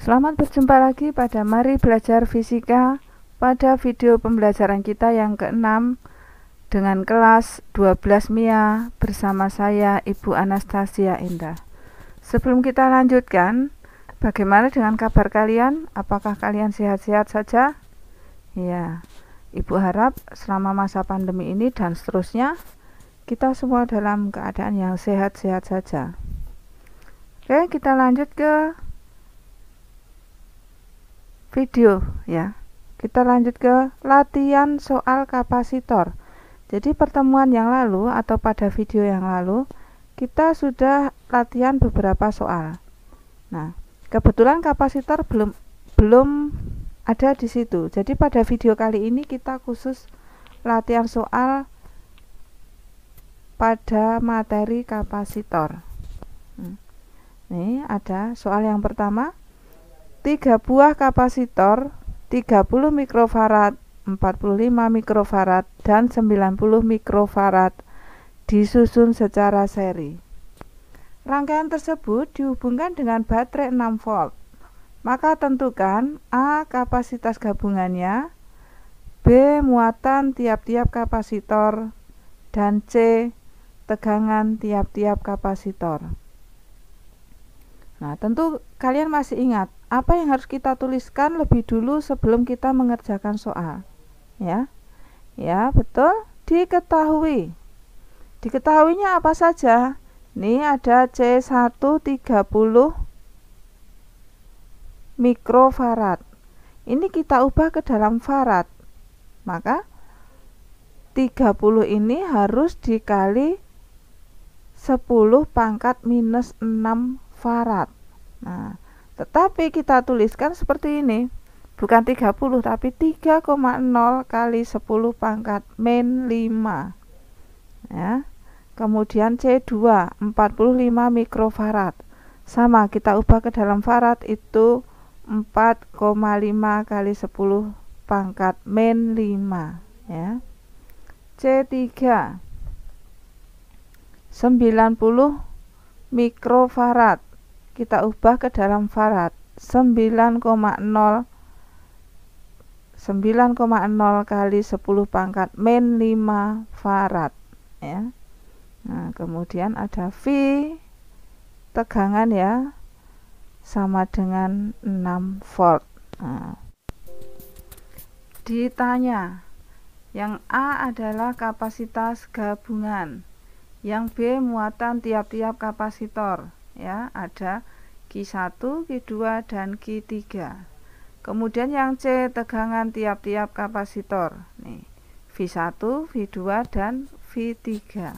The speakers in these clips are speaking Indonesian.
Selamat berjumpa lagi pada Mari Belajar Fisika pada video pembelajaran kita yang ke-6 dengan kelas 12 MIA bersama saya Ibu Anastasia Indah. Sebelum kita lanjutkan, bagaimana dengan kabar kalian? Apakah kalian sehat-sehat saja? Ya, Ibu harap selama masa pandemi ini dan seterusnya kita semua dalam keadaan yang sehat-sehat saja. Oke, kita lanjut ke video ya. Kita lanjut ke latihan soal kapasitor. Jadi pertemuan yang lalu atau pada video yang lalu kita sudah latihan beberapa soal. Nah, kebetulan kapasitor belum ada di situ. Jadi pada video kali ini kita khusus latihan soal pada materi kapasitor. Nih ada soal yang pertama. 3 buah kapasitor 30 mikrofarad, 45 mikrofarad, dan 90 mikrofarad disusun secara seri. Rangkaian tersebut dihubungkan dengan baterai 6 volt. Maka tentukan A. kapasitas gabungannya, B. muatan tiap-tiap kapasitor, dan C. tegangan tiap-tiap kapasitor. Nah, tentu kalian masih ingat apa yang harus kita tuliskan lebih dulu sebelum kita mengerjakan soal. Ya, betul. Diketahui. Diketahuinya apa saja? Ini ada C1 30 mikrofarad. Ini kita ubah ke dalam farad. Maka 30 ini harus dikali 10 pangkat minus 6 farad. Nah, tetapi kita tuliskan seperti ini. Bukan 30 tapi 3,0 kali 10 pangkat min 5. Ya. Kemudian C2 45 mikrofarad. Sama kita ubah ke dalam farad itu 4,5 kali 10 pangkat min 5 ya. C3 90 mikrofarad. Kita ubah ke dalam farad 9,0 kali 10 pangkat min 5 farad ya. Nah, kemudian ada V tegangan ya sama dengan 6 volt. Nah, ditanya yang A adalah kapasitas gabungan, yang B muatan tiap-tiap kapasitor ya, ada Q1, Q2 dan Q3. Kemudian yang C tegangan tiap-tiap kapasitor. Nih, V1, V2 dan V3.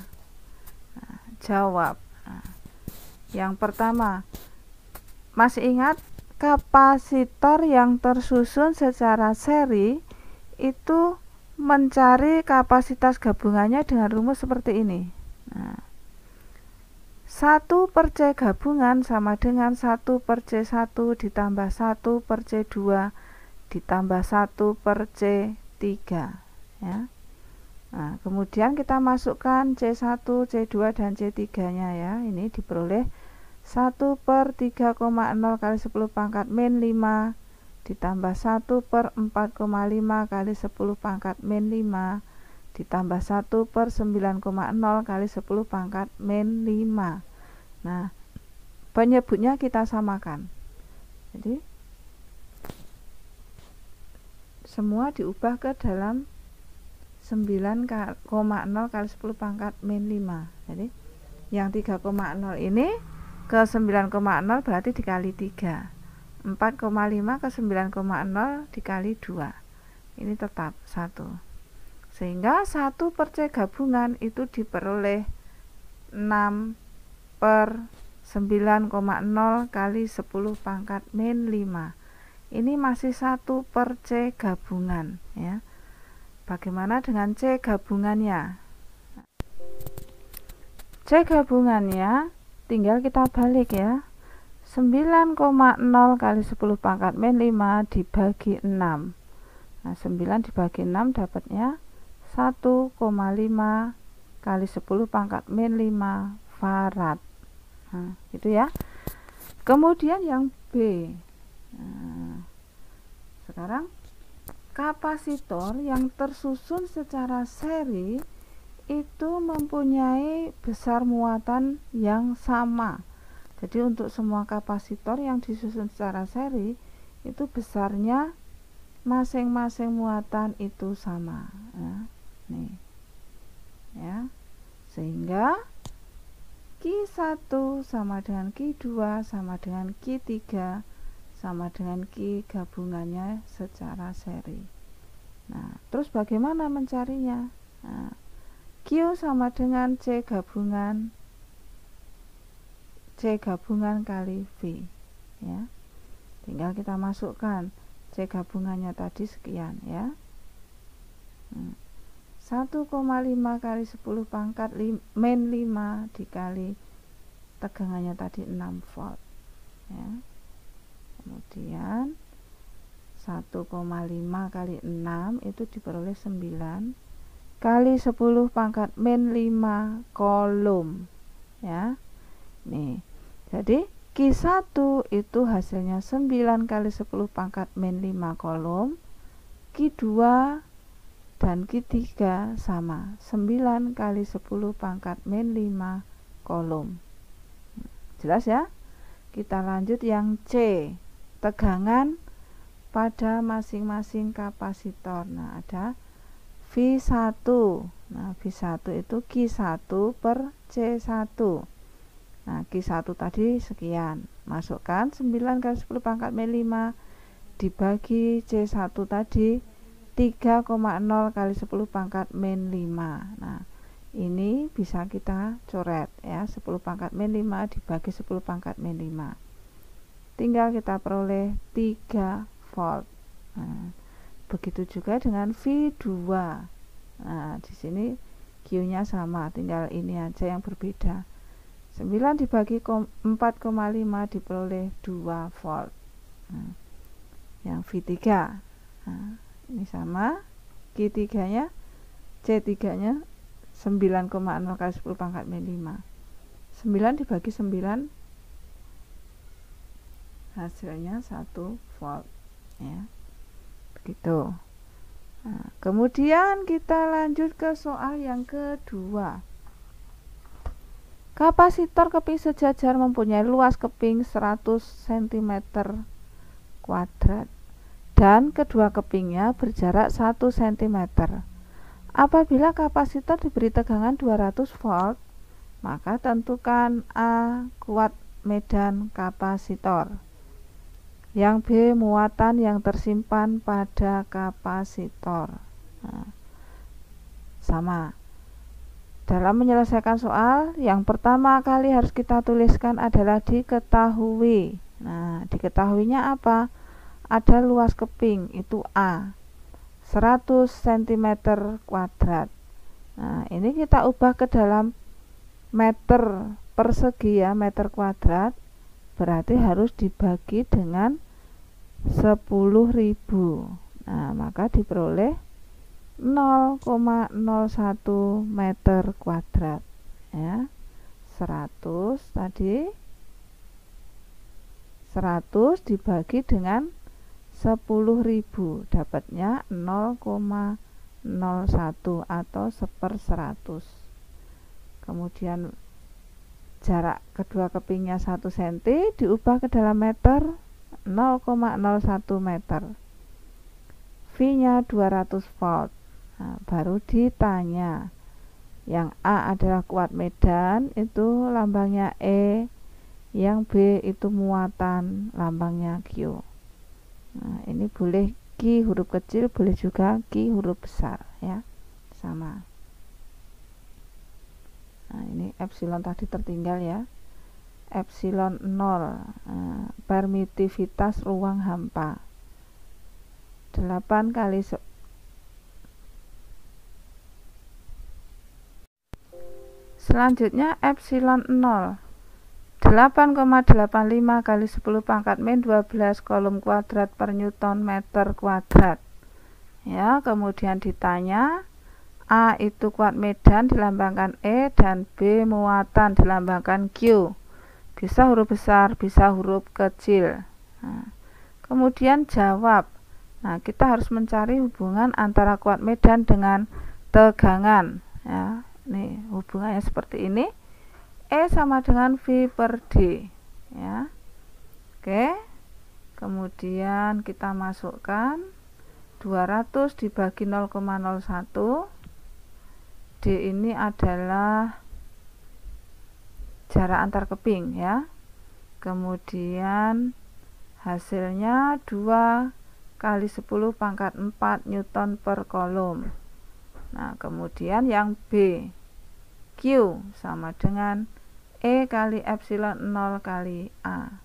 Nah, jawab. Nah, yang pertama, masih ingat kapasitor yang tersusun secara seri itu mencari kapasitas gabungannya dengan rumus seperti ini. Nah, 1 per C gabungan sama dengan 1 per C1 ditambah 1 per C2 ditambah 1 per C3 ya. Nah, kemudian kita masukkan C1, C2 dan C3 nya ya. Ini diperoleh 1 per 3,0 kali 10 pangkat min 5 ditambah 1 per 4,5 kali 10 pangkat min 5 ditambah 1 per 9,0 kali 10 pangkat min 5. Nah, penyebutnya kita samakan. Jadi semua diubah ke dalam 9,0 kali 10 pangkat min 5. Jadi yang 3,0 ini ke 9,0 berarti dikali 3. 4,5 ke 9,0 dikali 2. Ini tetap 1. Sehingga 1 per C gabungan itu diperoleh 6 per 9,0 kali 10 pangkat min 5. Ini masih 1 per C gabungan ya. Bagaimana dengan C gabungannya? C gabungannya tinggal kita balik ya. 9,0 kali 10 pangkat min 5 dibagi 6. Nah, 9 dibagi 6 dapatnya 1,5 kali 10 pangkat min 5 farad. Nah, gitu ya. Kemudian yang B. Nah, sekarang kapasitor yang tersusun secara seri itu mempunyai besar muatan yang sama. Jadi untuk semua kapasitor yang disusun secara seri itu besarnya masing-masing muatan itu sama. Nah, nih. Ya. Sehingga Q1 sama dengan Q2 sama dengan Q3 sama dengan Q gabungannya secara seri. Nah, terus bagaimana mencarinya? Nah, Q sama dengan C gabungan kali V, ya. Tinggal kita masukkan C gabungannya tadi sekian, ya. 1,5 kali 10 pangkat min 5 dikali tegangannya tadi 6 volt, ya. Kemudian 1,5 kali 6 itu diperoleh 9 kali 10 pangkat min 5 kolom, ya. Nih, jadi Q1 itu hasilnya 9 kali 10 pangkat min 5 kolom. Q2 dan Q3 sama 9 kali 10 pangkat min 5 kolom. Jelas ya? Kita lanjut yang C, tegangan pada masing-masing kapasitor. Nah, ada V1. Nah, V1 itu Q1 per C1. Nah, Q1 tadi sekian. Masukkan 9 kali 10 pangkat min 5 dibagi C1 tadi 3,0 kali 10 pangkat min 5. Nah, ini bisa kita coret, ya. 10 pangkat min 5 dibagi 10 pangkat min 5. Tinggal kita peroleh 3 volt. Nah, begitu juga dengan V2. Nah, di sini Q-nya sama, tinggal ini aja yang berbeda. 9 dibagi 4,5 diperoleh 2 volt. Nah, yang V3. Nah, ini sama, Q3-nya, C3-nya 9,0 kali 10 pangkat min 5. 9 dibagi 9 hasilnya 1 volt, ya. Begitu. Nah, kemudian kita lanjut ke soal yang kedua. Kapasitor keping sejajar mempunyai luas keping 100 cm kuadrat dan kedua kepingnya berjarak 1 cm. Apabila kapasitor diberi tegangan 200 volt, maka tentukan A kuat medan kapasitor, yang B muatan yang tersimpan pada kapasitor. Nah, sama. Dalam menyelesaikan soal, yang pertama kali harus kita tuliskan adalah diketahui. Nah, diketahuinya apa? Ada luas keping, itu A, 100 cm kuadrat. Nah, ini kita ubah ke dalam meter persegi, ya, meter kuadrat. Berarti harus dibagi dengan 10.000. Nah, maka diperoleh 0,01 meter kuadrat, ya. 100 tadi 100 dibagi dengan 10.000 dapatnya 0,01 atau 1/100. Kemudian jarak kedua kepingnya 1 cm diubah ke dalam meter, 0,01 meter. V-nya 200 volt. Nah, baru ditanya. Yang A adalah kuat medan, itu lambangnya E. Yang B itu muatan, lambangnya Q. Nah, ini boleh Q huruf kecil, boleh juga Q huruf besar, ya. Sama. Nah, ini epsilon tadi tertinggal, ya. Epsilon 0, permitivitas ruang hampa. 8 kali selanjutnya epsilon 0, 8,85 kali 10 pangkat min 12 kolom kuadrat per Newton meter kuadrat, ya. Kemudian ditanya A itu kuat medan dilambangkan E dan B muatan dilambangkan Q. Bisa huruf besar, bisa huruf kecil. Nah, Kemudian jawab. Nah, kita harus mencari hubungan antara kuat medan dengan tegangan. Ya, nih hubungannya seperti ini. E sama dengan V per D. Ya. Oke. Kemudian kita masukkan 200 dibagi 0,01. D ini adalah jarak antar keping ya. Kemudian hasilnya 2 kali 10 pangkat 4 Newton per kolom. Nah, kemudian yang B, Q sama dengan E kali epsilon 0 kali A.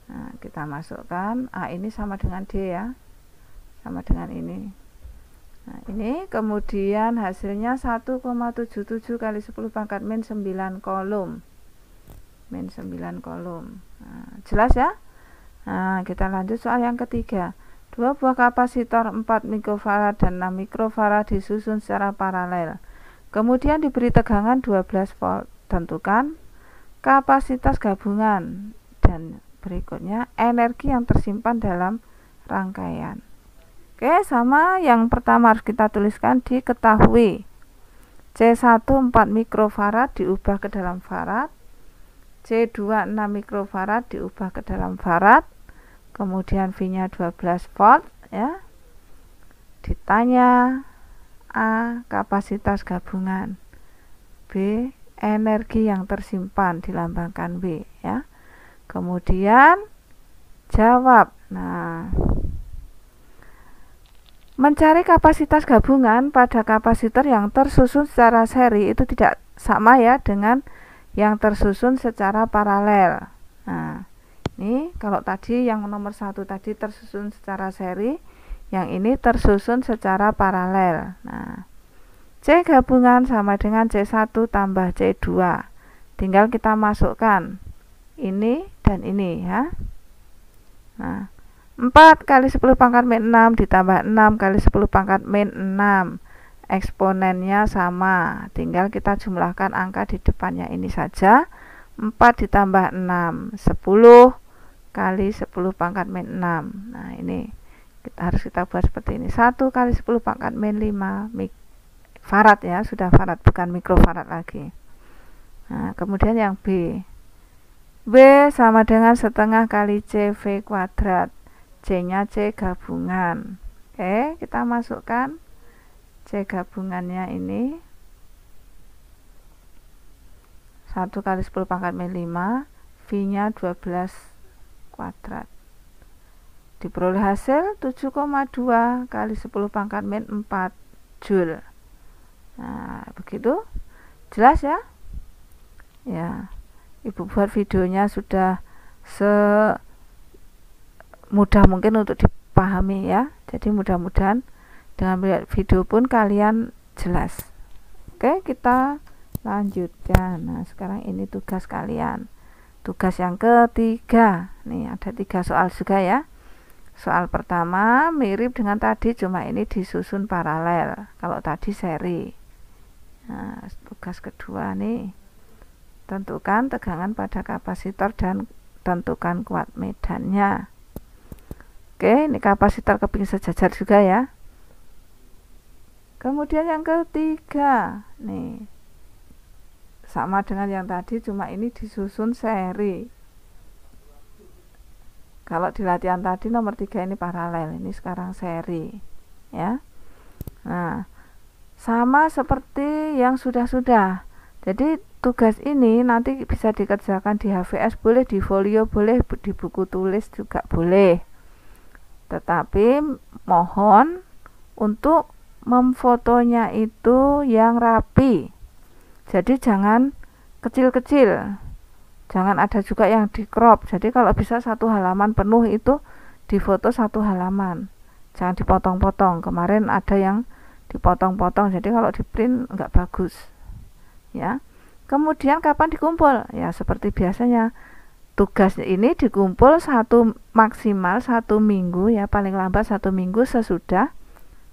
Nah, kita masukkan A ini sama dengan D ya, sama dengan ini. Nah, ini kemudian hasilnya 1,77 kali 10 pangkat min 9 kolom. Min 9 kolom. Nah, jelas ya? Nah, kita lanjut soal yang ketiga. Dua buah kapasitor 4 mikrofarad dan 6 mikrofarad disusun secara paralel. Kemudian diberi tegangan 12 volt. Tentukan kapasitas gabungan dan berikutnya energi yang tersimpan dalam rangkaian. Oke, sama yang pertama harus kita tuliskan diketahui. C1 4 mikrofarad diubah ke dalam farad. C2 6 mikrofarad diubah ke dalam farad. Kemudian V-nya 12 volt ya. Ditanya A kapasitas gabungan, B energi yang tersimpan dilambangkan W ya. Kemudian jawab. Nah, mencari kapasitas gabungan pada kapasitor yang tersusun secara seri itu tidak sama ya dengan yang tersusun secara paralel. Nah, ini kalau tadi yang nomor 1 tadi tersusun secara seri, yang ini tersusun secara paralel. Nah, C gabungan sama dengan C1 tambah C2. Tinggal kita masukkan ini dan ini ya. Nah, 4 kali 10 pangkat min 6 ditambah 6 kali 10 pangkat min 6. Eksponennya sama. Tinggal kita jumlahkan angka di depannya ini saja. 4 ditambah 6. 10 kali 10 pangkat min 6. Nah, ini harus kita buat seperti ini. 1 kali 10 pangkat min 5 farad ya. Sudah farad, bukan mikrofarad lagi. Nah, kemudian yang B. B sama dengan setengah kali CV kuadrat. C-nya C gabungan. Oke, kita masukkan C gabungannya ini 1 kali 10 pangkat min 5, V-nya 12 kuadrat. Diperoleh hasil 7,2 kali 10 pangkat min 4 Joule. Nah, begitu. Jelas ya? Ya. Ibu buat videonya sudah mudah mungkin untuk dipahami ya. Jadi mudah-mudahan dengan melihat video pun kalian jelas. Oke, kita lanjutkan. Nah, sekarang ini tugas kalian. Tugas yang ketiga. Nih, ada 3 soal juga ya. Soal pertama mirip dengan tadi, cuma ini disusun paralel. Kalau tadi seri. Nah, tugas kedua nih. Tentukan tegangan pada kapasitor dan tentukan kuat medannya. Oke, ini kapasitor keping sejajar juga ya. Kemudian yang ketiga, nih sama dengan yang tadi, cuma ini disusun seri. Kalau di latihan tadi nomor 3 ini paralel, ini sekarang seri, ya. Nah, sama seperti yang sudah-sudah. Jadi tugas ini nanti bisa dikerjakan di HVS, boleh di folio, boleh di buku tulis juga boleh. Tetapi mohon untuk memfotonya itu yang rapi. Jadi jangan kecil-kecil. Jangan ada juga yang di crop. Jadi kalau bisa 1 halaman penuh itu difoto 1 halaman. Jangan dipotong-potong. Kemarin ada yang dipotong-potong. Jadi kalau di print enggak bagus. Ya. Kemudian kapan dikumpul? Ya seperti biasanya. Tugas ini dikumpul maksimal 1 minggu ya, paling lambat 1 minggu sesudah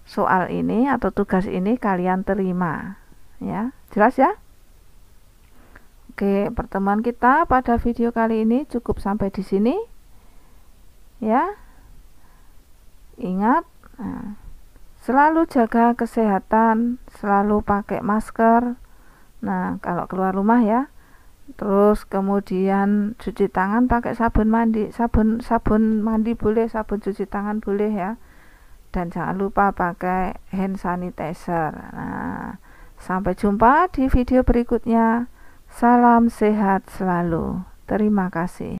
soal ini atau tugas ini kalian terima ya. Jelas ya? Oke, pertemuan kita pada video kali ini cukup sampai di sini. Ya. Ingat, selalu jaga kesehatan, selalu pakai masker. Nah, kalau keluar rumah ya. Terus kemudian cuci tangan pakai sabun mandi. Sabun mandi boleh, sabun cuci tangan boleh ya. Dan jangan lupa pakai hand sanitizer. Nah, sampai jumpa di video berikutnya. Salam sehat selalu. Terima kasih.